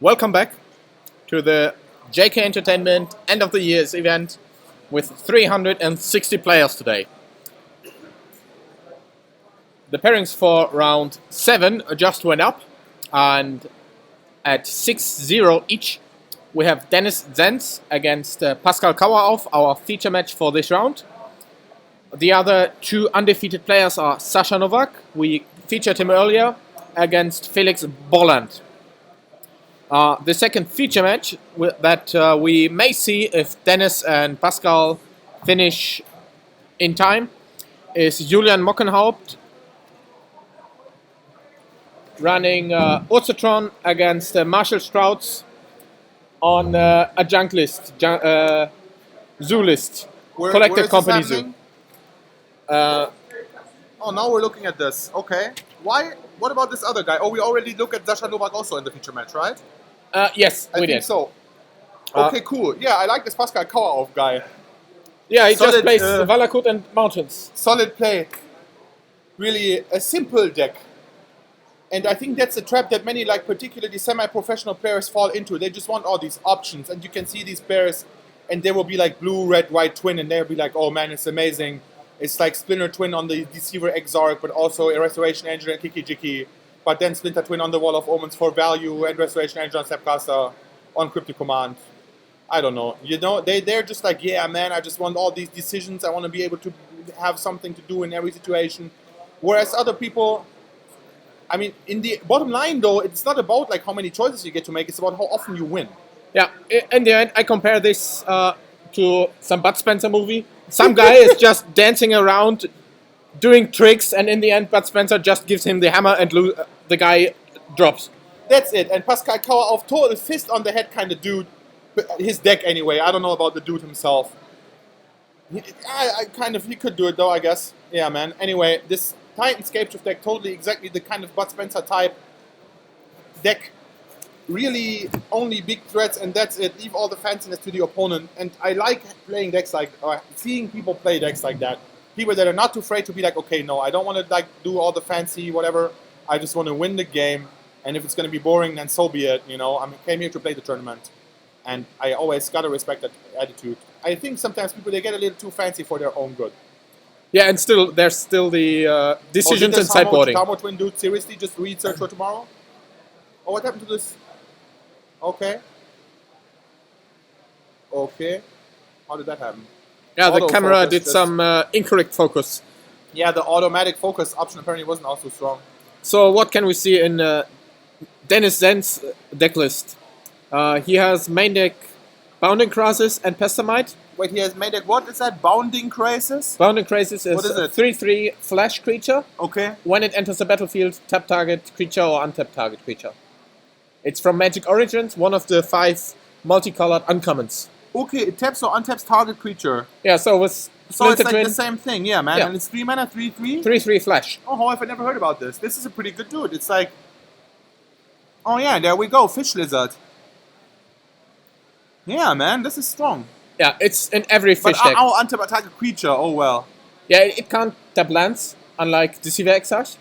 Welcome back to the JK Entertainment End of the Year's event with 360 players today. The pairings for round 7 just went up, and at 6-0 each, we have Dennis Zenz against Pascal Kauerauf, our feature match for this round. The other two undefeated players are Sasha Novak, we featured him earlier, against Felix Bolland. The second feature match that we may see if Dennis and Pascal finish in time is Julian Mockenhaupt running Urzotron against Marshall Strouds on a junk list, zoo list, collected company zoo. Oh, now we're looking at this. Okay. Why? What about this other guy? Oh, we already look at Sasha Novak also in the feature match, right? Yes, I we think did. so. Okay, cool. Yeah, I like this Pascal Kauerauf guy. Yeah, he just Solid, plays Valakut and Mountains. Solid play. Really a simple deck. And I think that's a trap that many, like particularly semi-professional players fall into. They just want all these options. And you can see these pairs, and they will be like blue, red, white twin, and they'll be like, oh man, it's amazing. It's like Splinter Twin on the Deceiver Exarch, but also a Restoration Angel and Kiki Jiki. But then Splinter Twin on the Wall of Omens for value, and Restoration Angel on Snapcaster on Cryptic Command. I don't know. You know, they're just like, yeah, man, I just want all these decisions. I want to be able to have something to do in every situation. Whereas other people, I mean, in the bottom line, though, it's not about like how many choices you get to make. It's about how often you win. Yeah, in the end, I compare this to some Bud Spencer movie. Some guy is just dancing around, doing tricks, and in the end, Bud Spencer just gives him the hammer and the guy drops. That's it. And Pascal Kauerauf, total fist on the head kind of dude. His deck, anyway. I don't know about the dude himself. He could do it, though, I guess. Yeah, man. Anyway, this Titan Scapeshift deck, totally exactly the kind of Bud Spencer type deck. Really only big threats, and that's it. Leave all the fanciness to the opponent. And I like playing decks like, seeing people play decks like that. People that are not too afraid to be like, okay, no, I don't want to like do all the fancy whatever. I just want to win the game. And if it's going to be boring, then so be it. You know, I came here to play the tournament. And I always got to respect that attitude. I think sometimes people, they get a little too fancy for their own good. Yeah, and still, there's still the decisions and sideboarding. Tamo Twin dude, seriously, just read Search for Tomorrow? Oh, what happened to this? Okay. Okay. How did that happen? Yeah, the camera Autofocus, did some incorrect focus. Yeah, the automatic focus option apparently wasn't also strong. So what can we see in Dennis Zen's deck list? He has main deck Bounding Crisis and Pestamite. Wait, he has made deck, what is that? Bounding Crisis? Bounding Crisis is What is a it? 3/3 flash creature. Okay. When it enters the battlefield, tap target creature or untap target creature. It's from Magic Origins, one of the 5 multicolored uncommons. Okay, it taps or untaps target creature. Yeah, so with So it's Splinter like Twin, the same thing, yeah, man. Yeah. And it's 3 mana, 3/3? 3/3 flash. Oh, how have I never heard about this? This is a pretty good dude. It's like, oh yeah, there we go, Fish Lizard. Yeah, man, this is strong. Yeah, it's in every But fish deck. our untap target creature, oh well. Yeah, it can't tap lands, unlike Deceiver Exarch.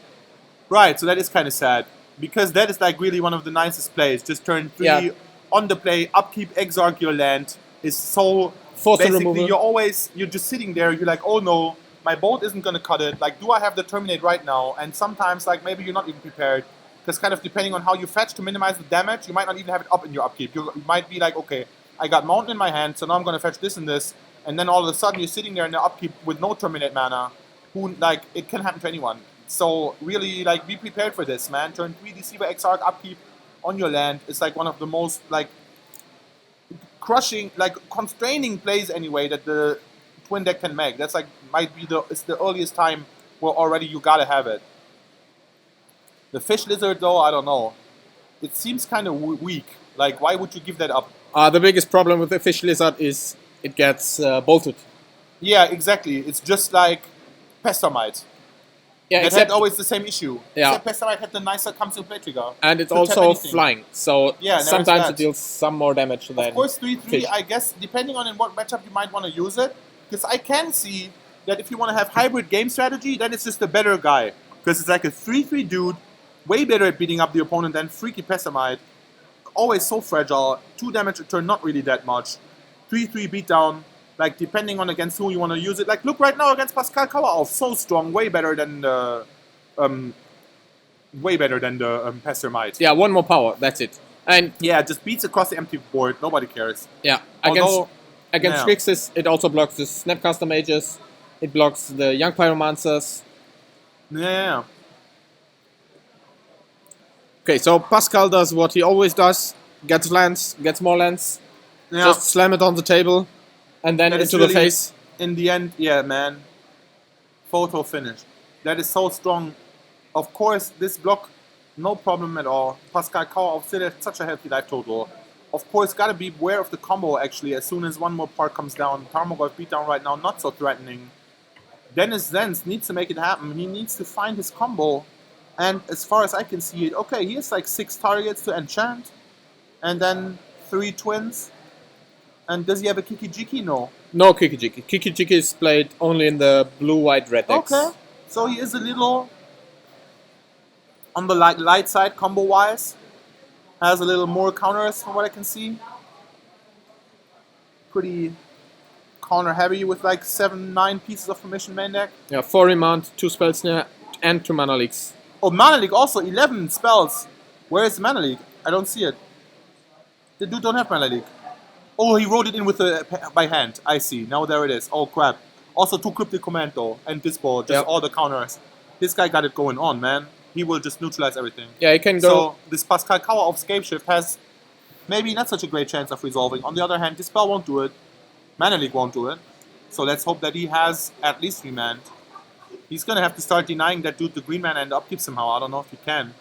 Right, so that is kind of sad. Because that is like really one of the nicest plays. Just turn 3 Yeah. on the play, upkeep, exarch your land. Is so Force basically removal. you're just sitting there, you're like, oh no, my bolt isn't gonna cut it. Like, do I have the terminate right now? And sometimes like maybe you're not even prepared. Because kind of depending on how you fetch to minimize the damage, you might not even have it up in your upkeep. You might be like, okay, I got mountain in my hand, so now I'm gonna fetch this and this, and then all of a sudden you're sitting there in the upkeep with no terminate mana. Who like it can happen to anyone. So really, like, be prepared for this, man. Turn 3 Deceiver Exarch upkeep on your land is like one of the most like crushing, like constraining plays anyway that the twin deck can make. That's like might be it's the earliest time where already you gotta have it. The Fish Lizard though, I don't know. It seems kind of weak. Like, why would you give that up? The biggest problem with the Fish Lizard is it gets bolted. Yeah, exactly. It's just like Pestamite. Yeah, It had except always the same issue. Yeah. Except Pestamite had the nicer comes to play trigger. and it's to tap also anything. flying, so Yeah, there's sometimes that. it deals some more damage than Of course, 3/3, fish. I guess, depending on in what matchup you might want to use it. Because I can see that if you want to have hybrid game strategy, then it's just a better guy. Because it's like a 3/3 dude, way better at beating up the opponent than Freaky Pestamite. always so fragile. 2 damage return, not really that much. 3-3 beatdown. Like, depending on against who you want to use it. Like, look right now against Pascal Kauerhof. So strong. Way better than the... Pastor Might. Yeah, 1 more power. That's it. And yeah, just beats across the empty board. Nobody cares. Yeah, Although, against Grixis, it also blocks the Snapcaster Mages. It blocks the Young Pyromancers. Yeah. Okay, so Pascal does what he always does. Gets lands, gets more lands. Yeah. Just slam it on the table. And then That is into the really- face. In the end, yeah, man. Photo finish. That is so strong. Of course, this block, no problem at all. Pascal Kauerhof still has such a healthy life total. Of course, gotta be aware of the combo actually. As soon as one more part comes down, Tarmogoyf beatdown right now, not so threatening. Dennis Zenz needs to make it happen. He needs to find his combo. And as far as I can see it, okay, he has like 6 targets to enchant. And then 3 twins. And does he have a Kiki-Jiki? No. No Kiki-Jiki. Kiki-Jiki is played only in the blue-white-red decks. Okay. So he is a little on the light side combo-wise. Has a little more counters from what I can see. Pretty counter-heavy with like 7-9 pieces of permission main deck. Yeah, 4 Remand, 2 Spell Snare, and 2 Mana Leaks. Oh, Mana Leak also, 11 spells. Where is Mana Leak? I don't see it. The dude don't have Mana Leak. Oh, he wrote it in with by hand. I see. Now there it is. Oh, crap. Also 2 Cryptic Commando and Dispo. Just Yep. all the counters. This guy got it going on, man. He will just neutralize everything. Yeah, he can go... So this Pascal Kauerhof Scapeshift has maybe not such a great chance of resolving. On the other hand, Dispel won't do it. Mana Leak won't do it. So let's hope that he has at least remand. He's gonna have to start denying that dude the green mana and the upkeep somehow. I don't know if he can.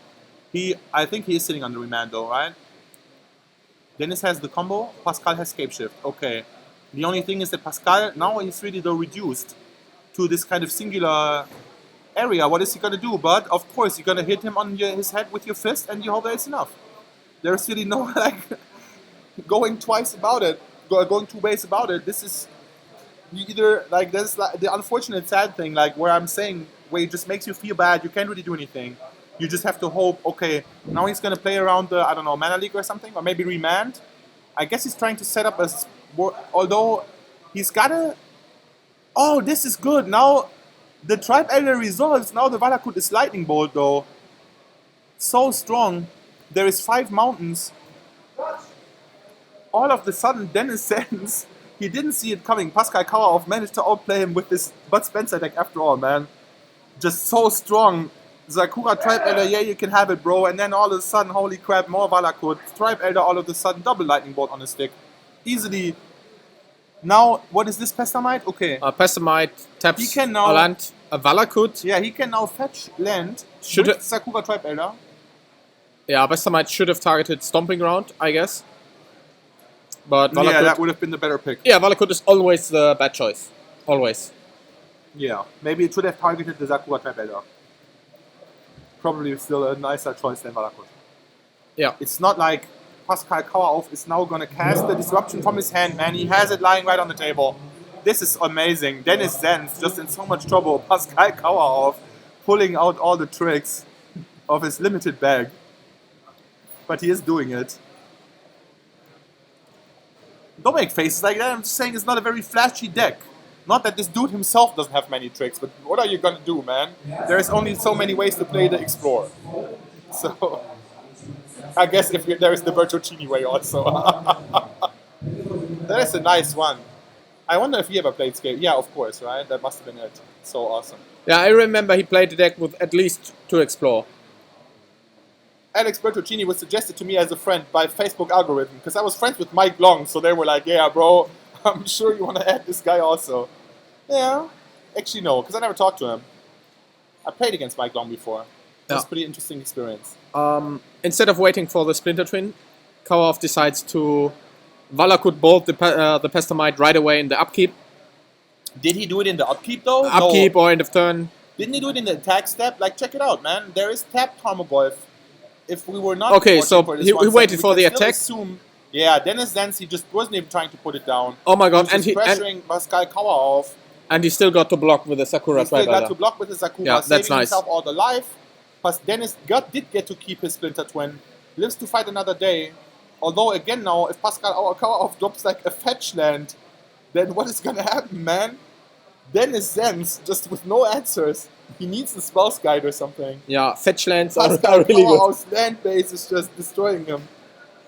I think he is sitting on the remand though, right? Dennis has the combo, Pascal has Scapeshift. Okay. The only thing is that Pascal, now he's really though reduced to this kind of singular area. What is he gonna do? But of course, you're gonna hit him on his head with your fist and you hope that it's enough. There's really no like going twice about it, going 2 ways about it. This is either like there's like, the unfortunate sad thing, like where I'm saying where it just makes you feel bad. You can't really do anything. You just have to hope. Okay, now he's gonna play around the Mana Leak or something, or maybe remand. I guess he's trying to set up a. Although he's gotta. Oh, this is good now. The Tribe Elder resolves. Now the Valakut is Lightning Bolt though. So strong. There is 5 mountains. All of the sudden, Dennis Zenz, he didn't see it coming. Pascal Kauerhof managed to outplay him with this Bud Spencer deck after all, man. Just so strong. Sakura Tribe Elder, yeah, you can have it, bro. And then all of a sudden, holy crap, more Valakut. Tribe Elder, all of a sudden, double Lightning Bolt on his stick. Easily. Now, what is this Pestamite? Okay. Pestamite taps He can now- a land, a Valakut. Yeah, he can now fetch land Should with it- Sakura Tribe Elder. Yeah, Pestamite should have targeted Stomping Ground, I guess. But Valakut... Yeah, that would have been the better pick. Yeah, Valakut is always the bad choice. Always. Yeah, maybe it should have targeted the Sakura Tribe Elder. Probably still a nicer choice than Valakut. Yeah. It's not like Pascal Kauerhof is now going to cast the Disruption from his hand, man. He has it lying right on the table. This is amazing. Dennis Zenz just in so much trouble. Pascal Kauerhof pulling out all the tricks of his limited bag. But he is doing it. Don't make faces like that. I'm just saying it's not a very flashy deck. Not that this dude himself doesn't have many tricks, but what are you gonna do, man? There's only so many ways to play the Explorer. So, I guess if there is the Bertocchini way also. That is a nice one. I wonder if he ever played Scale. Yeah, of course, right? That must have been it. So awesome. Yeah, I remember he played the deck with at least 2 Explore. Alex Bertocchini was suggested to me as a friend by Facebook algorithm because I was friends with Mike Long, so they were like, yeah, bro, I'm sure you want to add this guy also. Yeah, actually no, because I never talked to him. I played against Mike Long before. It was a pretty interesting experience. Instead of waiting for the Splinter Twin, Kauerhof decides to Valakut bolt the Pestamite right away in the upkeep. Did he do it in the upkeep though? Upkeep No. or end of turn. Didn't he do it in the attack step? Like, check it out, man. There is tapped Tarmogoyf. If we were not Okay, watching so for this he 1 second, waited we for can the still attack. Assume, yeah, Dennis Zenz, he just wasn't even trying to put it down. Oh my god, He was just and pressuring Pascal Kauerhof. he still got to block with the Sakura He still Tribe got Elder. to block with the Sakura, Yeah, that's saving nice. himself all the life. Plus Dennis did get to keep his Splinter Twin. Lives to fight another day. Although again now, if Pascal Auer drops like a fetch land, then what is gonna happen, man? Dennis Zenz, just with no answers. He needs the Spells Guide or something. Yeah, fetch lands are Pascal really good. Auer's land base is just destroying him.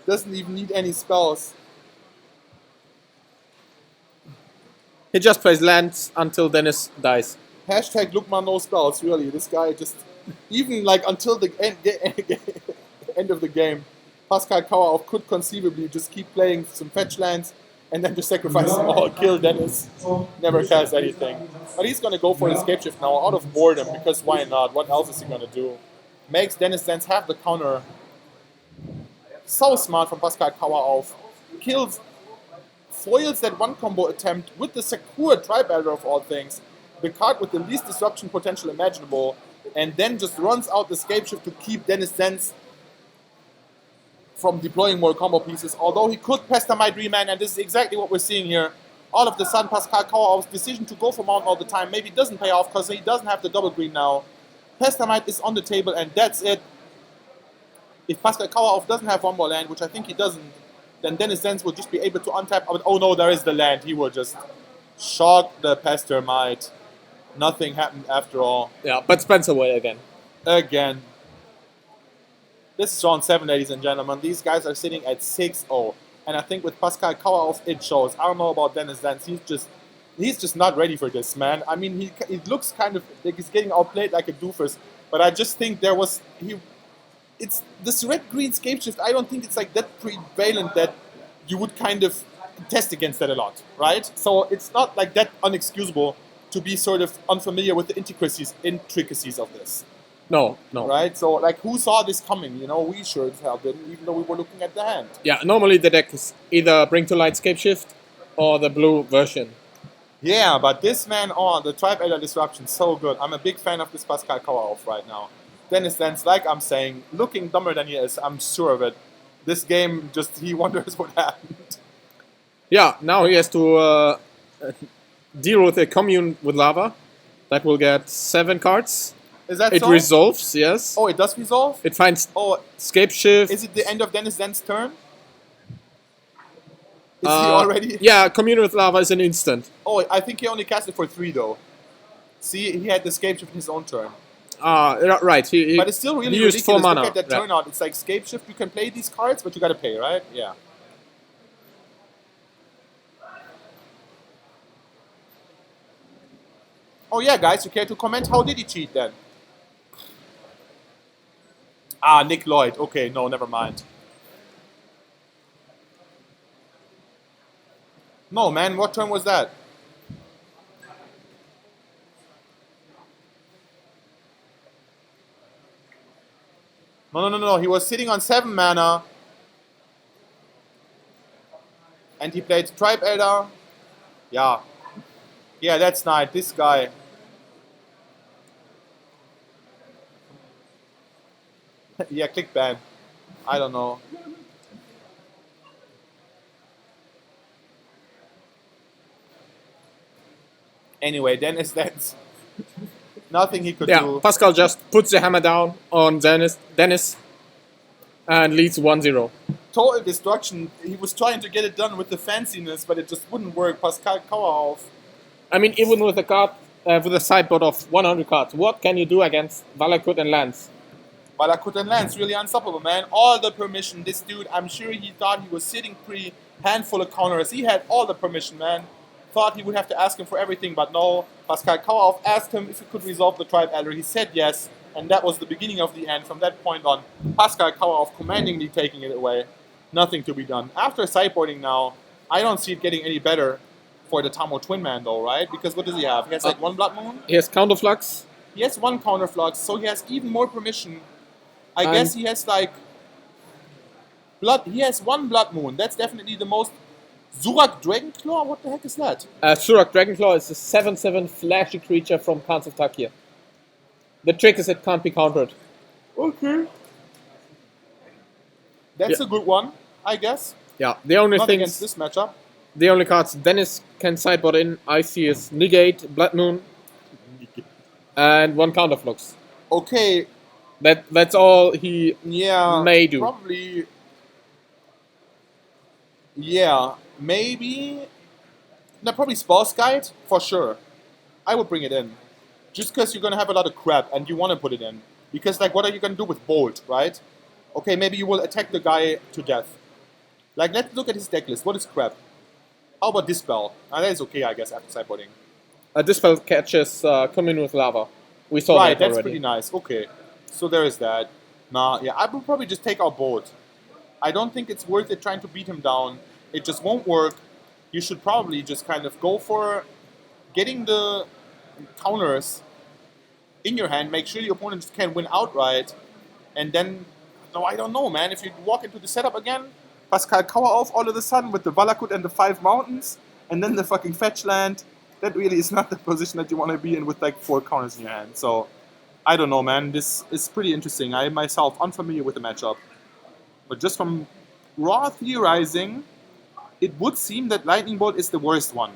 Doesn't even need any spells. He just plays lands until Dennis dies. Hashtag Lukman no spells, really. This guy just, even like until the end of the game, Pascal Kauer could conceivably just keep playing some fetch lands and then just sacrifice them all, kill Dennis, never cast anything. But he's gonna go for the Escape Shift now out of boredom, because why not? What else is he gonna do? Makes Dennis Zenz have the counter. So smart from Pascal Kauer kills, foils that one combo attempt with the Sakura Tribe Elder of all things, the card with the least disruption potential imaginable, and then just runs out the Escape Shift to keep Dennis Zenz from deploying more combo pieces, although he could Pestamite Remand, and this is exactly what we're seeing here. All of the sudden, Pascal Kauer's decision to go for Mountain all the time maybe doesn't pay off because he doesn't have the double green now. Pestamite is on the table, and that's it. If Pascal Kauer doesn't have one more land, which I think he doesn't, then Dennis Zenz will just be able to untap. Oh no, there is the land. He will just shock the Pestamite. Nothing happened after all. Yeah, but Spencer away again. Again. This is round 7, ladies and gentlemen. These guys are sitting at 6-0. And I think with Pascal Kauer it shows. I don't know about Dennis Zenz. He's just not ready for this, man. I mean, it looks kind of like he's getting outplayed like a doofus. But I just think it's this red-green Escape Shift. I don't think it's like that prevalent that you would kind of test against that a lot, right? So it's not like that unexcusable to be sort of unfamiliar with the intricacies of this. No. Right? So, like, who saw this coming? You know, we sure as hell didn't, even though we were looking at the hand. Yeah, normally the deck is either Bring to Light Escape Shift or the blue version. Yeah, but this man the Tribe Elder Disruption, so good. I'm a big fan of this Pascal Kauer right now. Dennis Zenz, like I'm saying, looking dumber than he is, I'm sure of it. This game, he wonders what happened. Yeah, now he has to deal with a Commune with Lava. That will get 7 cards. Is that It so? resolves, yes. Oh, it does resolve? It finds Oh, Escape Shift. is it the end of Dennis Zenz's turn? Is he already? Yeah, Commune with Lava is an instant. Oh, I think he only cast it for 3 though. See, he had the Escape Shift in his own turn. Right. But it's still really he used 4 ridiculous. mana. Look at that turnout. It's like Escape Shift, you can play these cards, but you gotta pay, right? Yeah. Oh yeah, guys, you care to comment? How did he cheat then? Ah, Nick Lloyd. Okay, no, never mind. No, man, what turn was that? No. He was sitting on 7 mana. And he played Tribe Elder. Yeah. Yeah, that's nice. This guy. Yeah, click ban. I don't know. Anyway, Dennis, that's nothing he could do. Pascal just puts the hammer down on Dennis and leads 1-0. Total destruction. He was trying to get it done with the fanciness, but it just wouldn't work. Pascal Kauer. I mean, even with a card, with a sideboard of 100 cards, what can you do against Valakut and Lance? Valakut and Lance, really unstoppable, man. All the permission. This dude, I'm sure he thought he was sitting pretty handful of counters. He had all the permission, man. Thought he would have to ask him for everything, but no. Pascal Kauer asked him if he could resolve the Tribe Elder. He said yes, and that was the beginning of the end. From that point on, Pascal Kauer commandingly taking it away. Nothing to be done. After sideboarding now, I don't see it getting any better for the Tamo Twin Man though, right? Because what does he have? He has like 1 Blood Moon? He has Counterflux. He has 1 Counterflux, so he has even more permission. I guess he has like... He has 1 Blood Moon. That's definitely the most... Zurak Dragonclaw? What the heck is that? Surak Dragonclaw is a 7/7 flashy creature from Khans of Tarkir. The trick is it can't be countered. Okay. That's a good one, I guess. Yeah, the only Not thing against this matchup. The only cards Dennis can sideboard in, I see, is Negate, Blood Moon, and 1 Counterflux. Okay. That's all he may do. Probably. Yeah, maybe. No, probably Spell's Guide for sure. I would bring it in, just because you're gonna have a lot of crap and you want to put it in. Because like, what are you gonna do with Bolt, right? Okay, maybe you will attack the guy to death. Like, let's look at his deck list. What is crap? How about Dispel? That is okay, I guess, after sideboarding. Dispel catches Come In With Lava. We saw Right, that that's already. pretty nice. Okay, so there is that. Nah, yeah, I would probably just take out Bolt. I don't think it's worth it trying to beat him down. It just won't work. You should probably just kind of go for getting the counters in your hand. Make sure your opponent can win outright. And then, no, I don't know, man. If you walk into the setup again, Pascal Kauerauf all of a sudden with the Valakut and the 5 mountains, and then the fucking fetch land, that really is not the position that you want to be in with like 4 counters in your hand. So, I don't know, man. This is pretty interesting. I myself unfamiliar with the matchup. But just from raw theorizing, it would seem that Lightning Bolt is the worst one.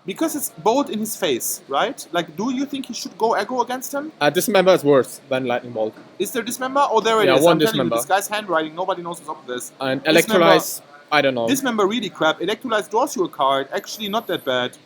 Because it's Bolt in his face, right? Like, do you think he should go aggro against him? Dismember is worse than Lightning Bolt. Is there Dismember? Oh, there it Yeah, is. one I'm telling you, Dismember. this guy's handwriting, nobody knows what's up with this. And Dismember- Electrolyze, I don't know. Dismember really crap. Electrolyze draws you a card. Actually, not that bad.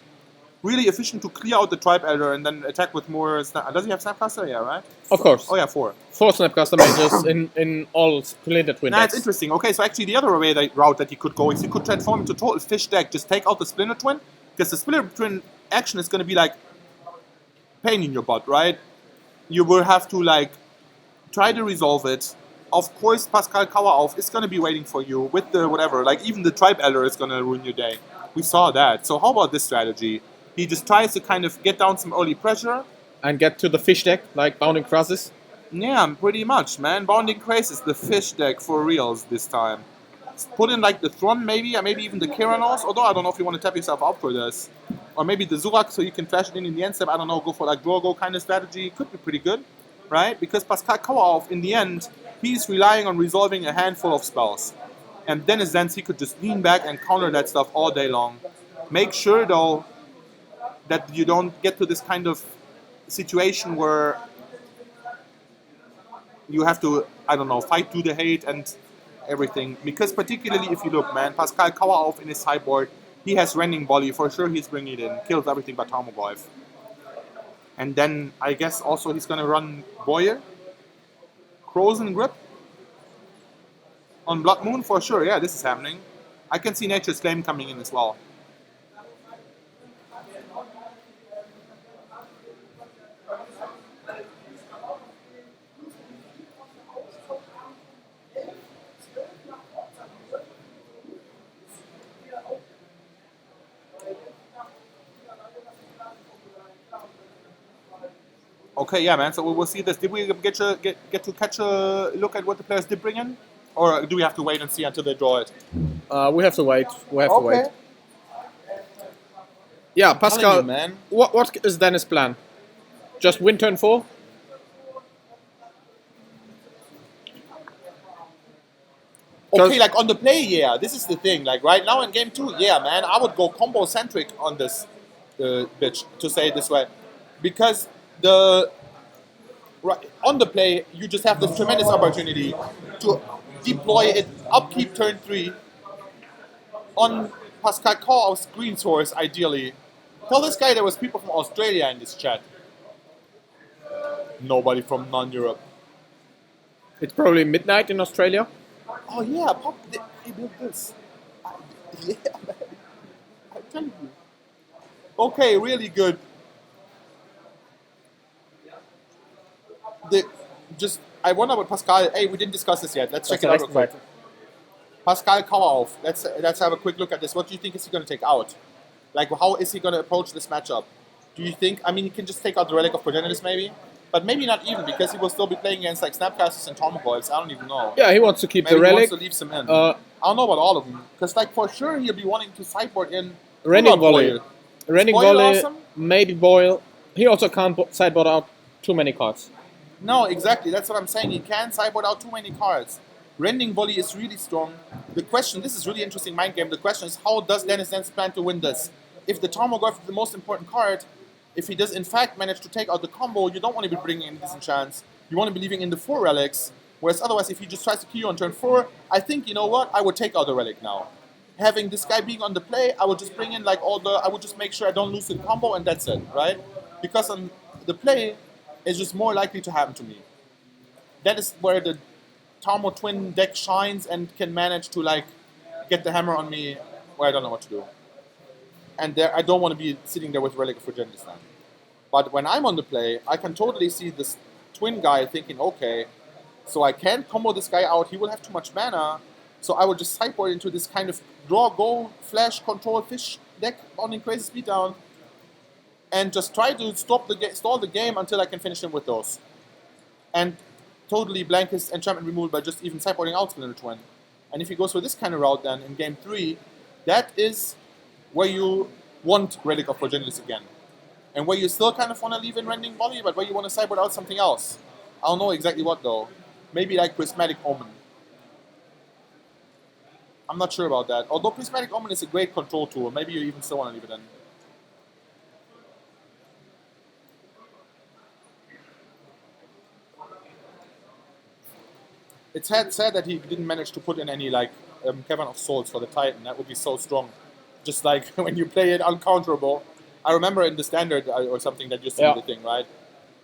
Really efficient to clear out the Tribe Elder and then attack with more... Does he have Snapcaster? Yeah, right? Of course. Oh, yeah, 4. 4 Snapcaster mages in all Splinter Twin Nah, decks. it's interesting. Okay, so actually the other route that he could go is he could transform into total fish deck, just take out the Splinter Twin, because the Splinter Twin action is going to be like pain in your butt, right? You will have to like try to resolve it. Of course, Pascal Kauerauf is going to be waiting for you with the whatever, like even the Tribe Elder is going to ruin your day. We saw that. So how about this strategy? He just tries to kind of get down some early pressure. And get to the fish deck, like Bounding Crosses. Yeah, pretty much, man. Bounding Craze is the fish deck for reals this time. Put in like the Thron maybe, or maybe even the Kyranos, although I don't know if you want to tap yourself out for this. Or maybe the Zurak so you can flash it in the end step, I don't know, go for like Drogo kind of strategy. Could be pretty good, right? Because Pascal Kauerauf, in the end, he's relying on resolving a handful of spells. And Dennis Zenz, he could just lean back and counter that stuff all day long. Make sure though that you don't get to this kind of situation where you have to, I don't know, fight through the hate and everything. Because particularly if you look, man, Pascal Kauerauf in his sideboard, he has Rending Volley, for sure he's bringing it in, kills everything but Tarmogoyf. And then I guess also he's gonna run Boyer, Frozen Grip, on Blood Moon for sure, yeah, this is happening. I can see Nature's Claim coming in as well. Okay, yeah, man. So we will see this. Did we get to catch a look at what the players did bring in, or do we have to wait and see until they draw it? We have to wait. We have to wait. Yeah, Pascal. Telling you, man. What is Dennis' plan? Just win turn 4? Okay, like on the play, yeah. This is the thing. Like right now in game 2, yeah, man. I would go combo centric on this bitch, to say it this way, because on the play you just have this tremendous opportunity to deploy it upkeep turn 3 on Pascal Kauerauf's green source, ideally. Tell this guy there was people from Australia in this chat. Nobody from non-Europe. It's probably midnight in Australia. Oh yeah, Pop, he built this. Yeah, man. I tell you. Okay, really good. I wonder what Pascal. Hey, we didn't discuss this yet. Let's check it out real quick. Pascal Kauerauf. Let's have a quick look at this. What do you think is he going to take out? Like, how is he going to approach this matchup? Do you think? I mean, he can just take out the Relic of Progenitus maybe, but maybe not even, because he will still be playing against like Snapcasters and Tarmogoyfs. I don't even know. Yeah, he wants to keep Maybe the he relic. wants to leave some in. I don't know about all of them, because like for sure he'll be wanting to sideboard in Rending Volley. Rending Boyle Volley, awesome? maybe Boyle. He also can't sideboard out too many cards. No, exactly. That's what I'm saying. He can sideboard out too many cards. Rending Volley is really strong. The question, this is really interesting mind game. The question is, how does Dennis Zenz plan to win this? If the Tarmogoyf is the most important card, if he does in fact manage to take out the combo, you don't want to be bringing in Disenchants. You want to be leaving in the 4 relics. Whereas otherwise, if he just tries to kill you on turn 4, I think, you know what, I would take out the relic now. having this guy being on the play, I would just bring in like I would just make sure I don't lose the combo and that's it, right? Because on the play is just more likely to happen to me. That is where the Tarmo Twin deck shines and can manage to like get the hammer on me where I don't know what to do. And there, I don't want to be sitting there with Relic of Fragility Slam. But when I'm on the play, I can totally see this Twin guy thinking, okay, so I can't combo this guy out, he will have too much mana, so I will just sideboard into this kind of draw, go, flash, control, fish deck on in Crazy Speed Down, and just try to stall the game until I can finish him with those. And totally blank his enchantment removal by just even sideboarding out Splinter Twin. And if he goes for this kind of route then in game 3, that is where you want Relic of Progenitus again. And where you still kind of want to leave in Rending Volley, but where you want to sideboard out something else. I don't know exactly what though. Maybe like Prismatic Omen. I'm not sure about that. Although Prismatic Omen is a great control tool, maybe you even still want to leave it in. It's sad that he didn't manage to put in any like Cavern of Souls for the Titan. That would be so strong. Just like when you play it uncounterable. I remember in the Standard or something that used to be the thing, right?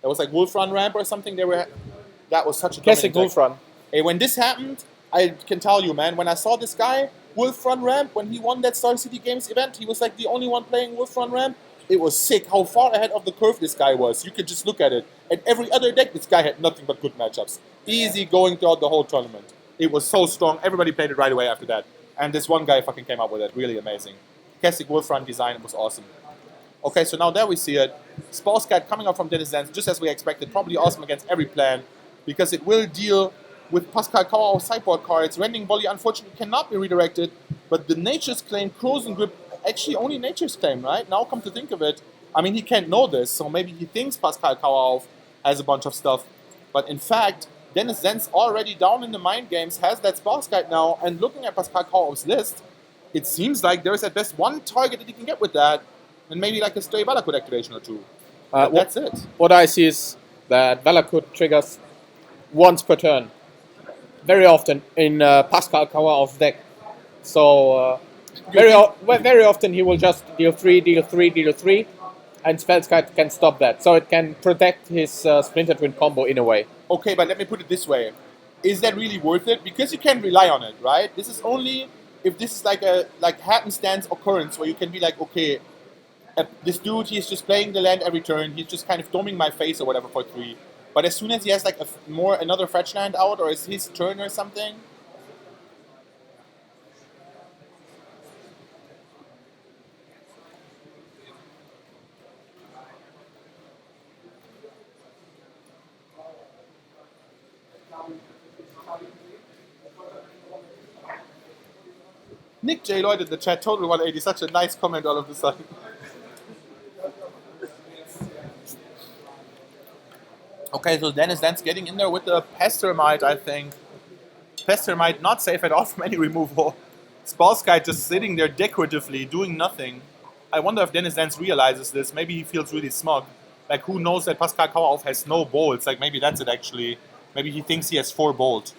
There was like Wolf Run Ramp or something. That was such a Classic Wolf Run. Hey, when this happened, I can tell you, man, when I saw this guy, Wolf Run Ramp, when he won that Star City Games event, he was like the only one playing Wolf Run Ramp. It was sick how far ahead of the curve this guy was. You could just look at it. And every other deck, this guy had nothing but good matchups. Easy going throughout the whole tournament. It was so strong. Everybody played it right away after that. And this one guy fucking came up with it. Really amazing. Classic Wolf Run design was awesome. Okay, so now there we see it. Spellscat coming up from Dennis Zenz, just as we expected. Probably awesome against every plan. Because it will deal with Pascal Kauer sideboard cards. Rending Volley, unfortunately, cannot be redirected. But the Nature's Claim, Frozen Grip, actually only Nature's Claim, right? Now come to think of it. I mean, he can't know this, so maybe he thinks Pascal Kauer has a bunch of stuff. But in fact, Dennis Zenz already down in the mind games has that Spells Guide now. And looking at Pascal Kauer's list, it seems like there's at best one target that he can get with that. And maybe like a stray Valakut activation or two. That's it. What I see is that Valakut triggers once per turn. Very often in Pascal Kauer's deck. So very often he will just deal 3, deal 3, deal 3. And Spellskite can stop that. So it can protect his Splinter Twin combo in a way. Okay, but let me put it this way. Is that really worth it? Because you can rely on it, right? This is only if this is like a happenstance occurrence where you can be like, okay, this dude, he's just playing the land every turn. He's just kind of doming my face or whatever for 3. But as soon as he has like another fetch land out, or it's his turn or something. Nick J. Lloyd in the chat, total 180. Such a nice comment all of a sudden. Okay, so Dennis Zenz getting in there with the Pestermite, I think. Pestermite not safe at all from any removal. Spellskite just sitting there decoratively, doing nothing. I wonder if Dennis Zenz realizes this. Maybe he feels really smug. Like, who knows that Pascal Kauer has no bolts? Like, maybe that's it, actually. Maybe he thinks he has 4 bolt.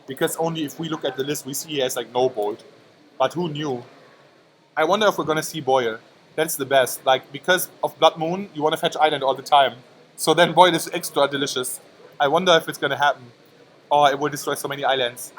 Because only if we look at the list, we see he has, like, no bolt. But who knew? I wonder if we're going to see Boyer. That's the best. Like, because of Blood Moon, you want to fetch Island all the time. So then Boyd is extra delicious. I wonder if it's going to happen. Oh, it will destroy so many islands.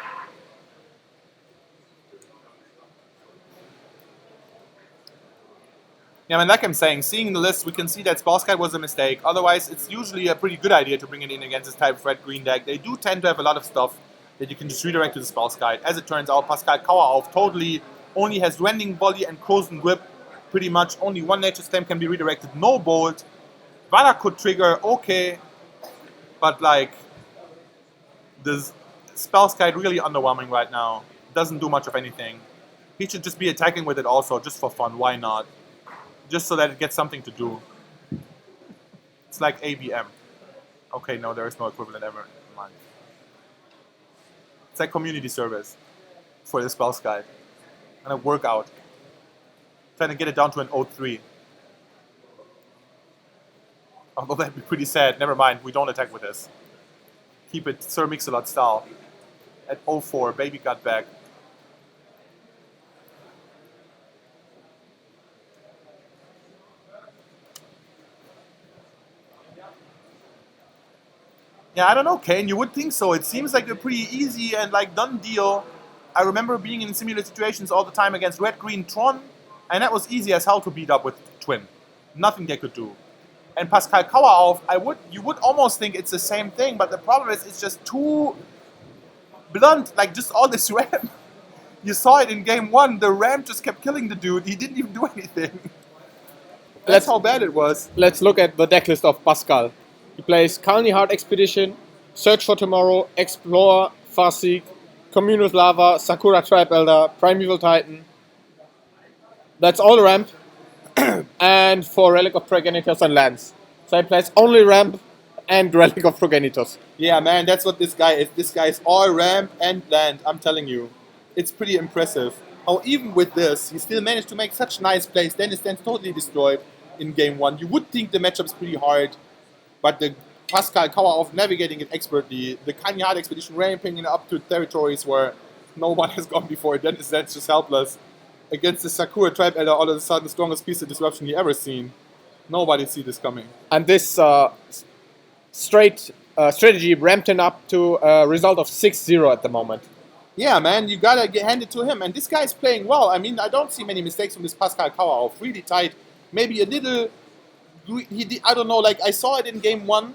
Yeah, and like I'm saying, seeing the list, we can see that Spellskite was a mistake. Otherwise, it's usually a pretty good idea to bring it in against this type of red-green deck. They do tend to have a lot of stuff that you can just redirect to the Spellskite. As it turns out, Pascal Kauer totally only has Rending Volley and Frozen Grip. Pretty much only one Nature's Claim can be redirected. No Bolt. Valakut trigger, okay. But like, the Spellskite really underwhelming right now. Doesn't do much of anything. He should just be attacking with it also, just for fun. Why not? Just so that it gets something to do. It's like ABM. Okay, no, there is no equivalent ever. Mind. It's like community service for the Spellskite. And a workout. Trying to get it down to an 0-3. Although that'd be pretty sad. Never mind, we don't attack with this. Keep it Sir Mix-a-Lot style. At 0-4, Baby got back. Yeah, I don't know, Kane. You would think so. It seems like a pretty easy and like done deal. I remember being in similar situations all the time against Red Green Tron, and that was easy as hell to beat up with Twin. Nothing they could do. And Pascal Kauerhof, you would almost think it's the same thing, but the problem is it's just too blunt. Like just all this ramp. You saw it in game one. The ramp just kept killing the dude. He didn't even do anything. That's how bad it was. Let's look at the decklist of Pascal. He plays Kalni Heart Expedition, Search for Tomorrow, Explorer, Farseek, Commune with Lava, Sakura Tribe Elder, Primeval Titan. That's all ramp. And for Relic of Progenitus and lands. So he plays only ramp and Relic of Progenitus. Yeah, man, that's what this guy is. This guy is all ramp and land, I'm telling you. It's pretty impressive. How even with this, he still managed to make such nice plays. Dennis Dan's totally destroyed in game one. You would think the matchup's pretty hard, but the Pascal Kauerhof navigating it expertly, the Kanye Heart Expedition ramping it up to territories where no one has gone before. Dennis Dan's just helpless. Against the Sakura Tribe Elder, all of a sudden the strongest piece of disruption he ever seen. Nobody see this coming. And this strategy ramped him up to a result of 6-0 at the moment. Yeah, man, you gotta hand it to him. And this guy's playing well. I mean, I don't see many mistakes from this Pascal Kauerhof. Really tight. Maybe a little... I don't know, like I saw it in game one,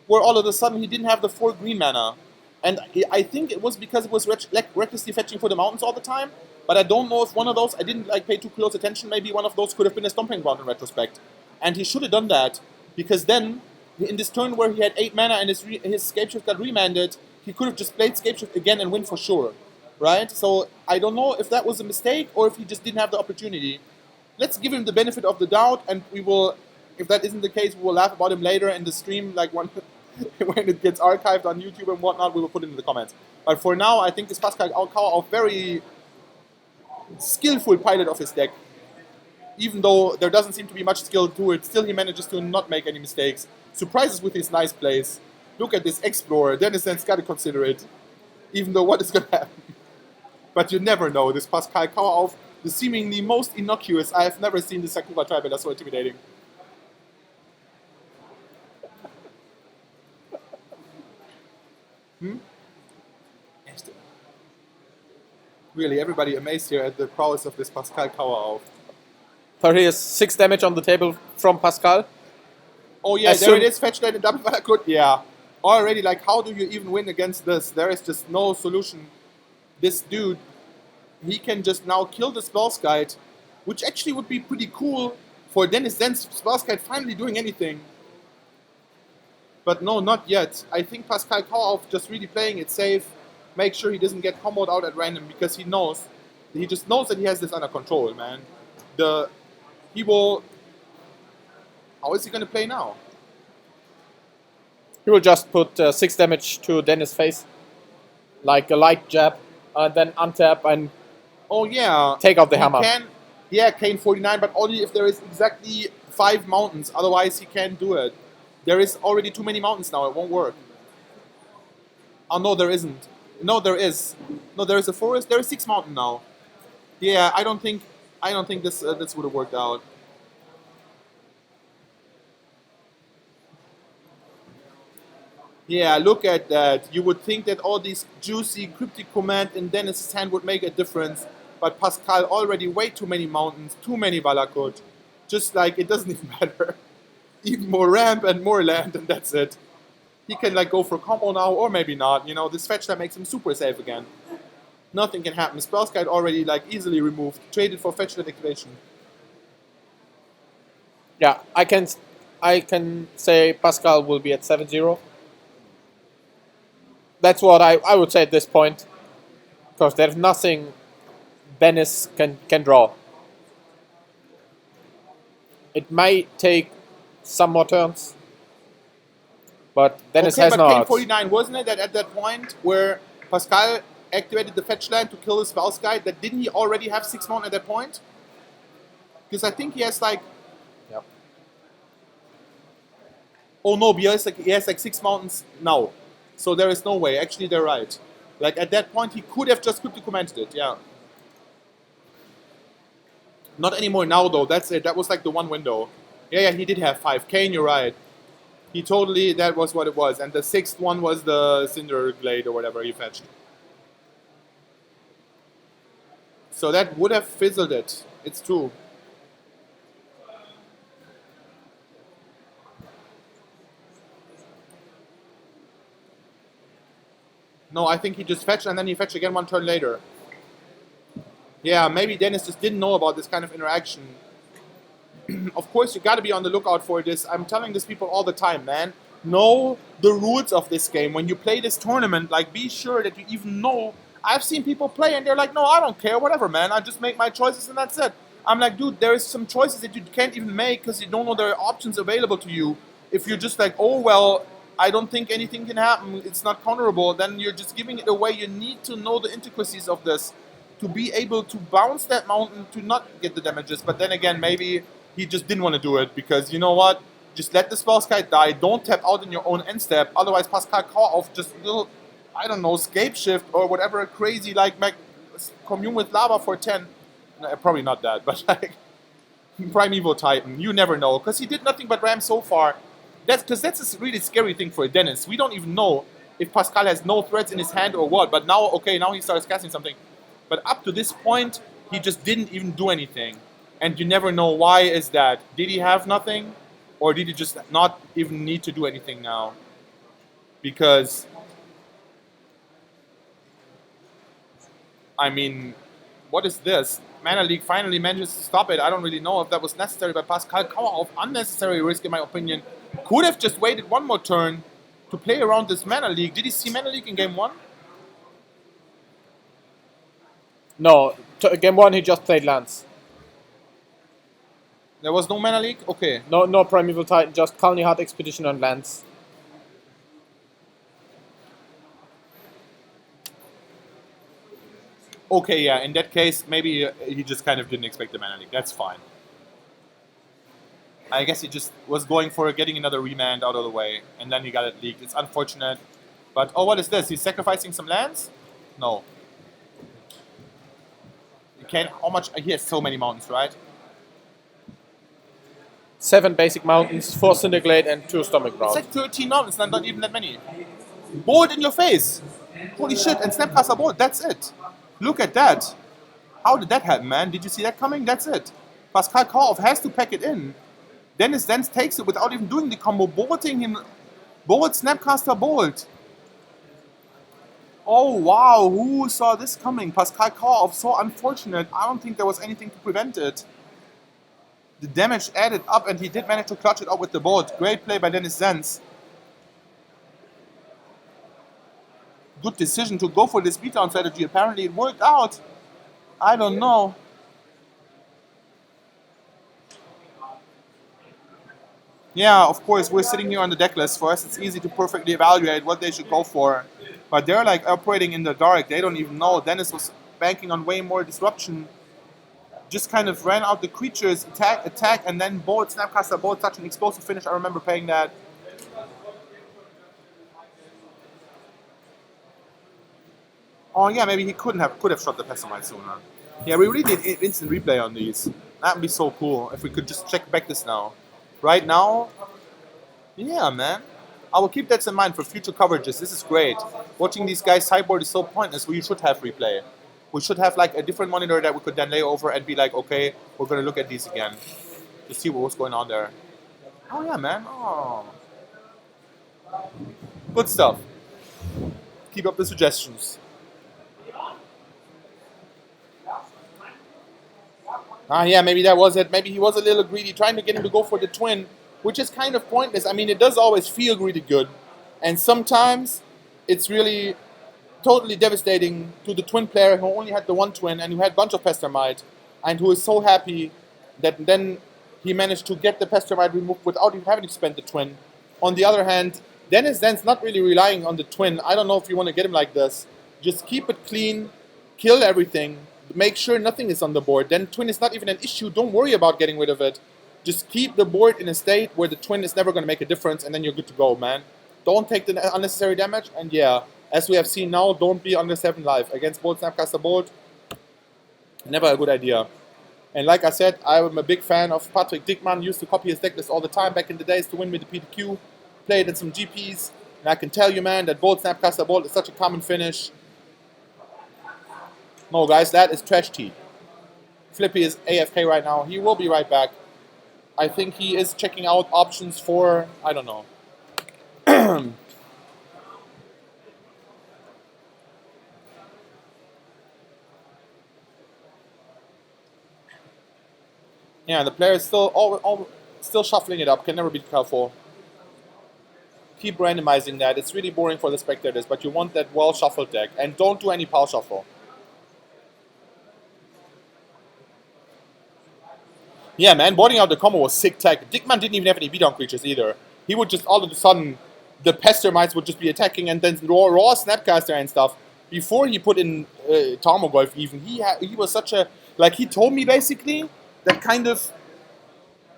where all of a sudden he didn't have the 4 green mana. And I think it was because it was recklessly fetching for the mountains all the time. But I don't know if one of those, I didn't like pay too close attention, maybe one of those could have been a stomping ground in retrospect. And he should have done that, because then, in this turn where he had 8 mana and his Scapeshift got remanded, he could have just played Scapeshift again and win for sure. Right? So I don't know if that was a mistake or if he just didn't have the opportunity. Let's give him the benefit of the doubt, and we will, if that isn't the case, we will laugh about him later in the stream, like when it gets archived on YouTube and whatnot, we will put it in the comments. But for now, I think this Pascal Kauerhof very skillful pilot of his deck. Even though there doesn't seem to be much skill to it, still he manages to not make any mistakes. Surprises with his nice plays. Look at this Explorer. Dennis Dan's got to consider it. Even though what is going to happen. But you never know. This Pascal Kauerhof, the seemingly most innocuous. I have never seen the Sakura Tribe Elder so intimidating. Really, everybody amazed here at the prowess of this Pascal Kauerhof. So here's 6 damage on the table from Pascal. Oh yeah, there it is, fetch land and double Valakut. Yeah. Already, like, how do you even win against this? There is just no solution. This dude, he can just now kill the Spellskite, which actually would be pretty cool for Dennis Dan's Spellskite finally doing anything. But no, not yet. I think Pascal Kauerhof just really playing it safe. Make sure he doesn't get comboed out at random, because he just knows that he has this under control, man. He will... How is he going to play now? He will just put 6 damage to Dennis' face, like a light jab, then untap and oh yeah, take out the hammer. Yeah, Kane 49, but only if there is exactly 5 mountains. Otherwise, he can't do it. There is already too many mountains now. It won't work. Oh no, there isn't. No, there is. No, there is a forest. There is 6 mountains now. Yeah, I don't think this would have worked out. Yeah, look at that. You would think that all these juicy cryptic command in Dennis' hand would make a difference, but Pascal already way too many mountains, too many Valakut. Just like it doesn't even matter. Even more ramp and more land, and that's it. He can like go for combo now, or maybe not. You know, this fetch that makes him super safe again. Nothing can happen. Spellskite already like easily removed, traded for fetch that activation. Yeah, I can say Pascal will be at 7-0. That's what I would say at this point, because there's nothing Dennis can draw. It might take some more turns, but Dennis has no outs. outs. 49, wasn't it, that at that point where Pascal activated the fetch land to kill his Spellskite, that didn't he already have 6 mountain at that point? Because I think he has like... Yep. Oh no, he has like 6 mountains now. So there is no way. Actually, they're right. Like at that point, he could have just quickly commented it. Yeah. Not anymore now, though. That's it. That was like the one window. Yeah, he did have 5. Kane, you're right. He totally, that was what it was. And the 6th one was the Cinder Glade or whatever he fetched. So that would have fizzled it. It's true. No, I think he just fetched and then he fetched again one turn later. Yeah, maybe Dennis just didn't know about this kind of interaction. Of course, you gotta be on the lookout for this. I'm telling these people all the time, man. Know the rules of this game. When you play this tournament, like, be sure that you even know. I've seen people play and they're like, no, I don't care, whatever, man. I just make my choices and that's it. I'm like, dude, there is some choices that you can't even make because you don't know there are options available to you. If you're just like, oh, well, I don't think anything can happen, it's not counterable, then you're just giving it away. You need to know the intricacies of this to be able to bounce that mountain to not get the damages. But then again, maybe he just didn't want to do it because, you know what? Just let the Spellskite die. Don't tap out in your own end step. Otherwise, Pascal Korf just will, I don't know, scape shift or whatever crazy, like, commune with lava for 10. No, probably not that, but like Primeval Titan. You never know because he did nothing but ram so far. That's a really scary thing for Dennis. We don't even know if Pascal has no threats in his hand or what. But now, okay, now he starts casting something. But up to this point, he just didn't even do anything. And you never know why is that. Did he have nothing? Or did he just not even need to do anything now? Because, I mean, what is this? Mana League finally manages to stop it. I don't really know if that was necessary, but Pascal Korf, unnecessary risk in my opinion. Could have just waited one more turn to play around this Mana League. Did he see Mana League in game 1? No, game 1 he just played lands. There was no Mana League? Okay. No Primeval Titan, just Khalni Heart Expedition on lands. Okay, yeah, in that case, maybe he just kind of didn't expect the Mana League. That's fine. I guess he just was going for getting another remand out of the way, and then he got it leaked. It's unfortunate. But, oh, what is this? He's sacrificing some lands? No. You can't, how much? He has so many mountains, right? 7 basic mountains, 4 Cinderglade, and 2 Stomach Ground. It's like 13 mountains, not even that many. Bolt in your face! Holy shit, and Snapcaster Bolt, that's it. Look at that. How did that happen, man? Did you see that coming? That's it. Pascal Korf has to pack it in. Dennis Zenz takes it without even doing the combo, bolting him. Bolt, Snapcaster, Bolt. Oh, wow. Who saw this coming? Pascal Korf, so unfortunate. I don't think there was anything to prevent it. The damage added up, and he did manage to clutch it up with the Bolt. Great play by Dennis Zenz. Good decision to go for this beatdown strategy. Apparently it worked out. I don't know. Yeah, of course, we're sitting here on the deck list. For us, it's easy to perfectly evaluate what they should go for. But they're like operating in the dark. They don't even know. Dennis was banking on way more disruption. Just kind of ran out the creatures, attack, and then Bolt, Snapcaster, Bolt, such an explosive finish. I remember playing that. Oh yeah, maybe he could have shot the Pessamite sooner. Yeah, we really need instant replay on these. That would be so cool if we could just check back this now. Right now, yeah, man. I will keep that in mind for future coverages. This is great. Watching these guys sideboard is so pointless. We should have replay. We should have like a different monitor that we could then lay over and be like, okay, we're gonna look at these again to see what was going on there. Oh yeah, man. Oh, good stuff. Keep up the suggestions. Ah, yeah, maybe that was it. Maybe he was a little greedy, trying to get him to go for the twin, which is kind of pointless. I mean, it does always feel really good. And sometimes it's really totally devastating to the twin player who only had the one twin and who had a bunch of Pestermite and who is so happy that then he managed to get the Pestermite removed without even having to spend the twin. On the other hand, Dennis Zenz not really relying on the twin. I don't know if you want to get him like this. Just keep it clean, kill everything, make sure nothing is on the board. Then twin is not even an issue. Don't worry about getting rid of it. Just keep the board in a state where the twin is never going to make a difference, and then you're good to go, man. Don't take the unnecessary damage, and yeah, as we have seen now, don't be under 7 life. Against Bolt, Snapcaster, Bolt, never a good idea. And like I said, I'm a big fan of Patrick Dickmann. Used to copy his decklist all the time back in the days to win with the PTQ. played in some GPs, and I can tell you, man, that Bolt Snapcaster Bolt is such a common finish. No, guys, that is trash tea. Flippy is AFK right now. He will be right back. I think he is checking out options for, I don't know. Yeah, the player is still shuffling it up. Can never be careful. Keep randomizing that. It's really boring for the spectators, but you want that well-shuffled deck. And don't do any power shuffle. Yeah, man, boarding out the combo was sick tech. Dickman didn't even have any beatdown creatures either. He would just, all of a sudden, the Pester Mites would just be attacking, and then raw Snapcaster and stuff. Before he put in Tarmogoyf even, he was such a... Like, he told me, basically, that kind of...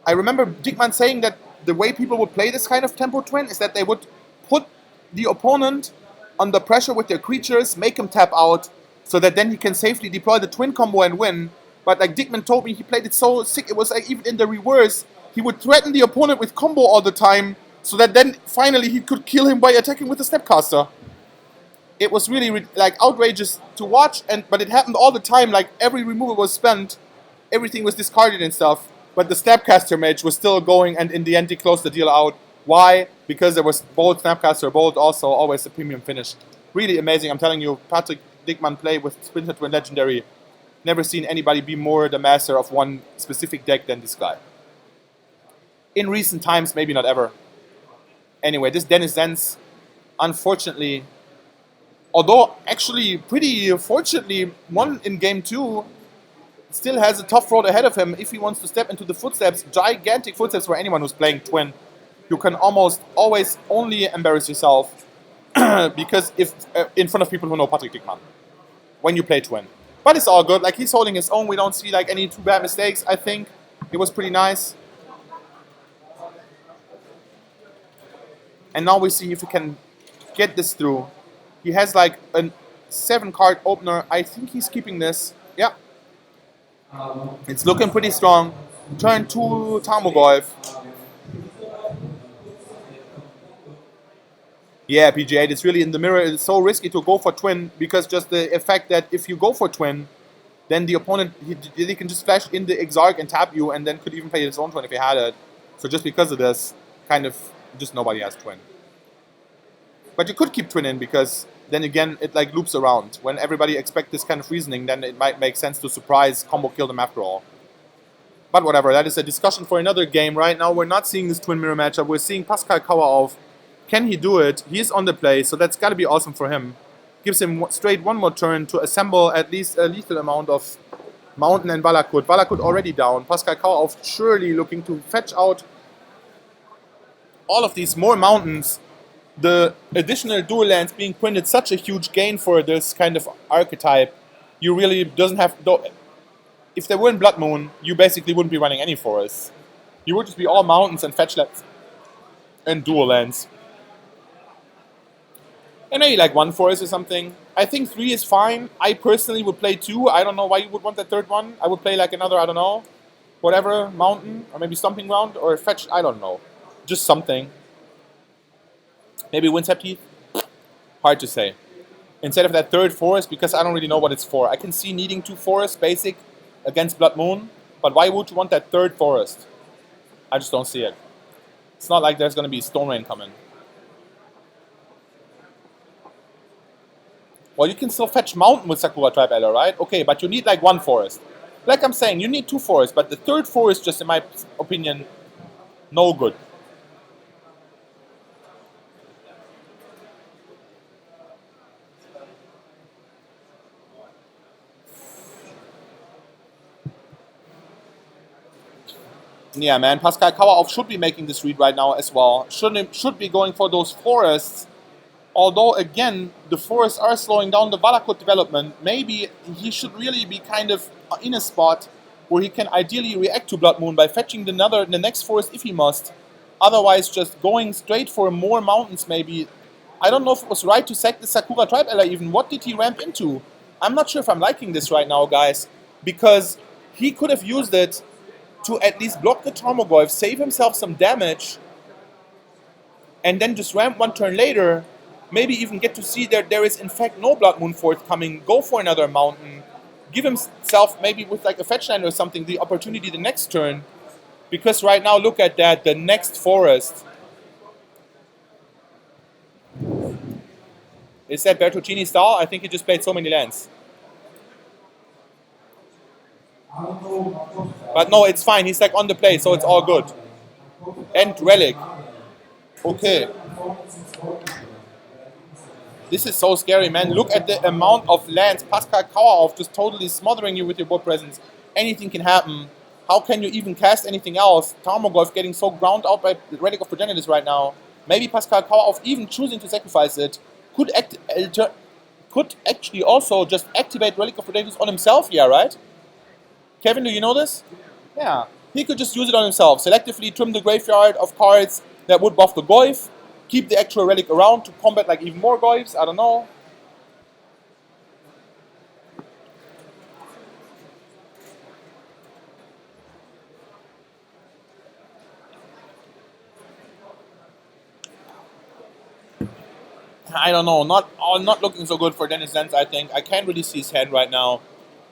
I remember Dickman saying that the way people would play this kind of tempo twin is that they would put the opponent under pressure with their creatures, make him tap out, so that then he can safely deploy the twin combo and win. But like Dickman told me, he played it so sick, it was like even in the reverse, he would threaten the opponent with combo all the time, so that then finally he could kill him by attacking with the Snapcaster. It was really like outrageous to watch, but it happened all the time. Like every removal was spent, everything was discarded and stuff. But the Snapcaster mage was still going, and in the end he closed the deal out. Why? Because there was Bolt, Snapcaster, Bolt, also always a premium finish. Really amazing, I'm telling you, Patrick Dickman play with Splinter Twin Legendary. Never seen anybody be more the master of one specific deck than this guy. In recent times, maybe not ever. Anyway, this Dennis Zenz, unfortunately, although actually pretty fortunately won in game 2, still has a tough road ahead of him if he wants to step into the footsteps, gigantic footsteps for anyone who's playing Twin. You can almost always only embarrass yourself because if in front of people who know Patrick Dickman when you play Twin. But it's all good. Like, he's holding his own. We don't see like any too bad mistakes. I think it was pretty nice. And now we see if we can get this through. He has like a 7-card opener. I think he's keeping this. Yeah. It's looking pretty strong. Turn 2 Tarmogoyf. Yeah, PG8 is really in the mirror. It's so risky to go for Twin because just the effect that if you go for Twin, then the opponent, he can just flash in the Exarch and tap you, and then could even play his own Twin if he had it. So just because of this, kind of, just nobody has Twin. But you could keep Twin in because then again, it like loops around. When everybody expects this kind of reasoning, then it might make sense to surprise combo kill them after all. But whatever, that is a discussion for another game. Right now, we're not seeing this Twin Mirror matchup. We're seeing Pascal Kauerhof. Can he do it? He is on the play, so that's got to be awesome for him. Gives him straight one more turn to assemble at least a lethal amount of Mountain and Valakut. Valakut already down. Pascal Kauerhof surely looking to fetch out all of these more mountains. The additional dual lands being printed, such a huge gain for this kind of archetype. You really doesn't have... If there weren't Blood Moon, you basically wouldn't be running any forests. You would just be all mountains and fetch lands and dual lands. And maybe like 1 forest or something. I think 3 is fine. I personally would play 2. I don't know why you would want that 3rd one. I would play like another, I don't know, whatever, mountain, or maybe stomping ground, or fetch, I don't know. Just something. Maybe Windswept Heath? Hard to say. Instead of that 3rd forest, because I don't really know what it's for. I can see needing 2 forests, basic, against Blood Moon. But why would you want that 3rd forest? I just don't see it. It's not like there's going to be Stone Rain coming. Well, you can still fetch Mountain with Sakura Tribe Ally, right? Okay, but you need like 1 forest. Like I'm saying, you need 2 forests, but the 3rd forest, just in my opinion, no good. Yeah, man, Pascal Kauerhof should be making this read right now as well. Should be going for those forests. Although, again, the forests are slowing down the Valakut development. Maybe he should really be kind of in a spot where he can ideally react to Blood Moon by fetching the next forest if he must. Otherwise, just going straight for more mountains maybe. I don't know if it was right to sack the Sakura Tribe Ally even. What did he ramp into? I'm not sure if I'm liking this right now, guys. Because he could have used it to at least block the Tarmogoyf, save himself some damage, and then just ramp one turn later, maybe even get to see that there is in fact no Blood Moon forthcoming, go for another mountain, give himself maybe with like a fetch land or something the opportunity the next turn, because right now look at that, the next forest. Is that Bertocchini style? I think he just played so many lands. But no, it's fine. He's like on the play, so it's all good. And Relic. Okay. This is so scary, man. Look at the amount of lands. Pascal Kauerhof just totally smothering you with your board presence. Anything can happen. How can you even cast anything else? Tarmogoyf getting so ground out by the Relic of Progenitus right now. Maybe Pascal Kauerhof even choosing to sacrifice it could actually also just activate Relic of Progenitus on himself. Yeah, right? Kevin, do you know this? Yeah. He could just use it on himself. Selectively trim the graveyard of cards that would buff the Goyf. Keep the actual Relic around to combat like even more Goyfs. I don't know. I don't know. Not looking so good for Dennis Zenz, I think. I can't really see his hand right now.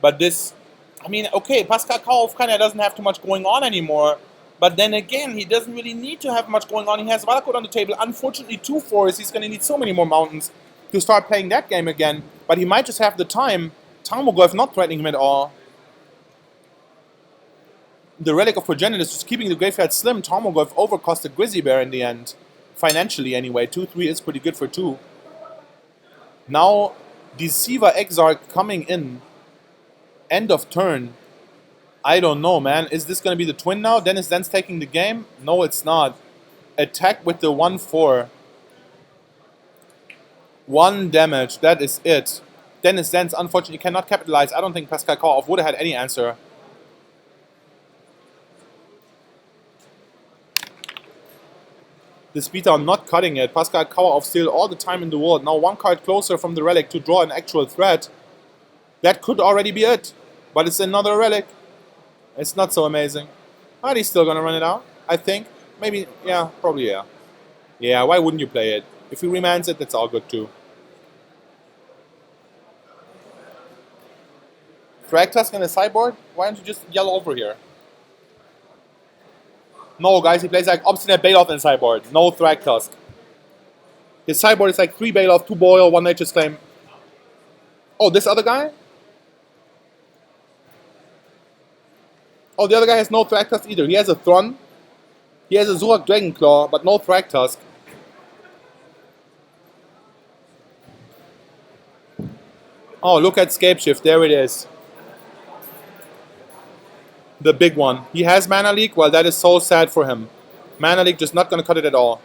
But this... I mean, okay, Pascal Kauerhof kind of doesn't have too much going on anymore. But then again, he doesn't really need to have much going on. He has Valakut on the table. Unfortunately, 2 forests. He's going to need so many more mountains to start playing that game again. But he might just have the time. Tarmogoyf not threatening him at all. The Relic of Progenitus just keeping the graveyard slim. Tarmogoyf overcosted Grizzly Bear in the end. Financially, anyway. 2-3 is pretty good for 2. Now, Deceiver Exarch coming in. End of turn. I don't know, man. Is this going to be the twin now? Dennis Zenz taking the game? No, it's not. Attack with the 1-4. 1 damage. That is it. Dennis Zenz, unfortunately, cannot capitalize. I don't think Pascal Kauerhof would have had any answer. The Speeddown not cutting it. Pascal Kauerhof still all the time in the world. Now 1 card closer from the Relic to draw an actual threat. That could already be it. But it's another Relic. It's not so amazing. But he's still gonna run it out, I think. Maybe, yeah, probably yeah. Yeah, why wouldn't you play it? If he remands it, that's all good too. Thragtusk in the sideboard? Why don't you just yell over here? No, guys, he plays like Obstinate Baloth in the sideboard. No Thragtusk. His sideboard is like 3 Baloth, 2 Boil, 1 Nature's Claim. Oh, this other guy? Oh, the other guy has no Thragtusk either. He has a Thron. He has a Zurak Dragonclaw, but no Thragtusk. Oh, look at Scapeshift. There it is. The big one. He has Mana Leak? Well, that is so sad for him. Mana Leak just not going to cut it at all.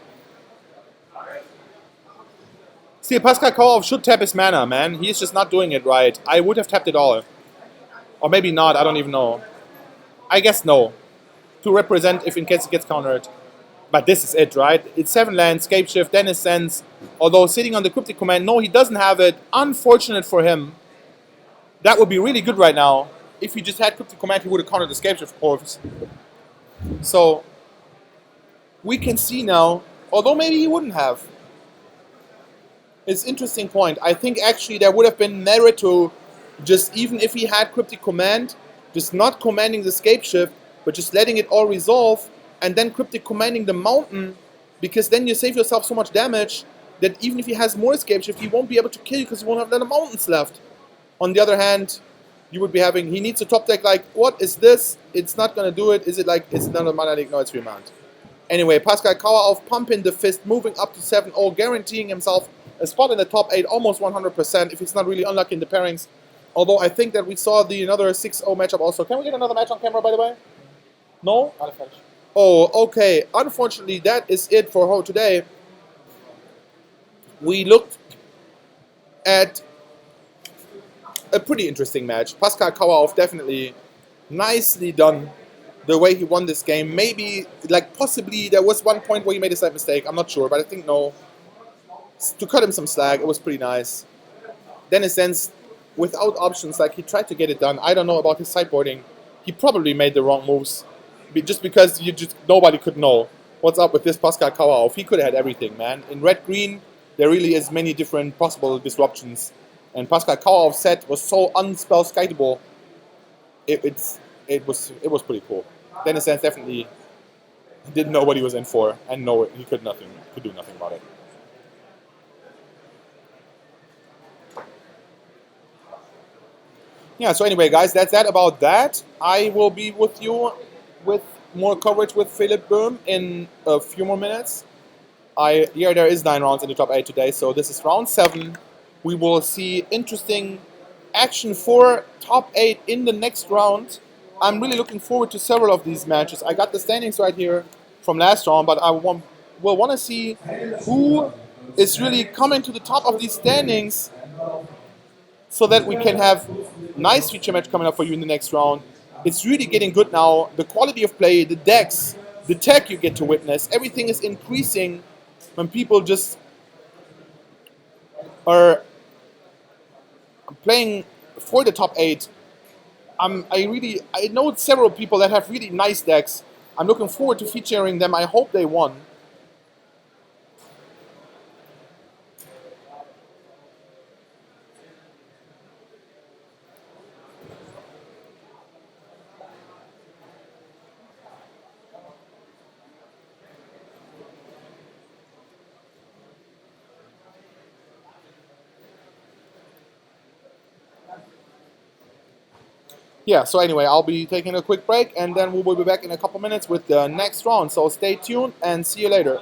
See, Pascal Kauerhof should tap his mana, man. He's just not doing it right. I would have tapped it all. Or maybe not, I don't even know. I guess no. To represent if in case it gets countered. But this is it, right? It's 7 lands, Scapeshift, Dennis Zenz. Although sitting on the Cryptic Command, no, he doesn't have it. Unfortunate for him. That would be really good right now. If he just had Cryptic Command, he would have countered the Scapeshift, of course. So, we can see now, although maybe he wouldn't have. It's an interesting point. I think actually there would have been merit to just, even if he had Cryptic Command, just not commanding the Scapeshift, but just letting it all resolve, and then Cryptic Commanding the mountain, because then you save yourself so much damage that even if he has more Scapeshift, he won't be able to kill you because he won't have the mountains left. On the other hand, you would be having, he needs a top deck like, what is this? It's not going to do it. Is it like, it's not a Mana Leak? No, it's Remand. Anyway, Pascal Kauerhof pumping the fist, moving up to 7-0, guaranteeing himself a spot in the top 8, almost 100%, if he's not really unlucky in the pairings. Although I think that we saw the another 6-0 matchup also. Can we get another match on camera, by the way? No? Oh, okay. Unfortunately, that is it for today. We looked at a pretty interesting match. Pascal Kauerhof definitely nicely done the way he won this game. Maybe, like, possibly there was one point where he made a slight mistake. I'm not sure, but I think no. To cut him some slack, it was pretty nice. Dennis Zenz, without options, like, he tried to get it done. I don't know about his sideboarding. He probably made the wrong moves. Just because nobody could know what's up with this Pascal Kauerhof. He could have had everything, man. In red-green, there really is many different possible disruptions. And Pascal Kauerhof's set was so unspell-skatable. It was pretty cool. Dennis Sands definitely didn't know what he was in for, and no, he could do nothing about it. Yeah, so anyway, guys, that's that about that. I will be with you with more coverage with Philipp Böhm in a few more minutes. There is 9 rounds in the top 8 today, so this is round 7. We will see interesting action for top 8 in the next round. I'm really looking forward to several of these matches. I got the standings right here from last round, but I will want to see who is really coming to the top of these standings so that we can have nice feature match coming up for you in the next round. It's really getting good now. The quality of play, the decks, the tech you get to witness, everything is increasing when people just are playing for the top 8. I know several people that have really nice decks. I'm looking forward to featuring them. I hope they won. Yeah, so anyway, I'll be taking a quick break, and then we will be back in a couple minutes with the next round. So stay tuned and see you later.